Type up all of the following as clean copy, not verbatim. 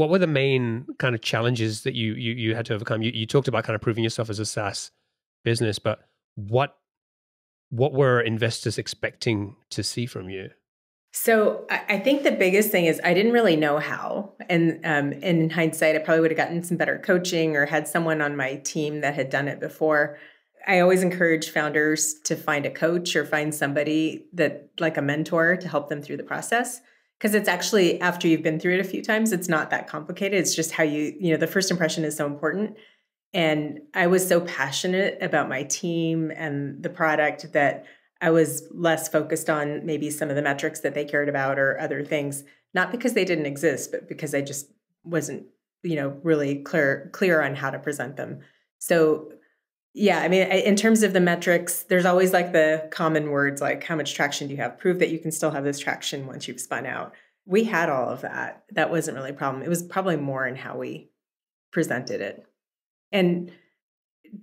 What were the main kind of challenges that you had to overcome? You talked about kind of proving yourself as a SaaS business, but what were investors expecting to see from you? So I think the biggest thing is I didn't really know how. And in hindsight, I probably would have gotten some better coaching or had someone on my team that had done it before. I always encourage founders to find a coach or find somebody that, like a mentor, to help them through the process. Because it's actually, after you've been through it a few times, it's not that complicated. It's just how the first impression is so important. And I was so passionate about my team and the product that I was less focused on maybe some of the metrics that they cared about or other things, not because they didn't exist, but because I just wasn't, really clear on how to present them. So yeah, I mean, in terms of the metrics, there's always like the common words like how much traction do you have? Prove that you can still have this traction once you've spun out. We had all of that. That wasn't really a problem. It was probably more in how we presented it. And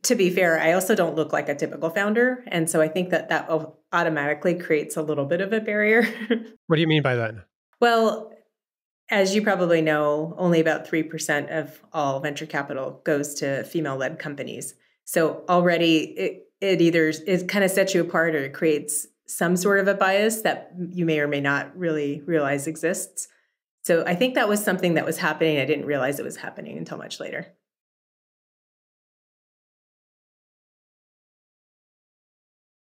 to be fair, I also don't look like a typical founder. And so I think that automatically creates a little bit of a barrier. What do you mean by that? Well, as you probably know, only about 3% of all venture capital goes to female-led companies. So already it kind of sets you apart, or it creates some sort of a bias that you may or may not really realize exists. So I think that was something that was happening. I didn't realize it was happening until much later.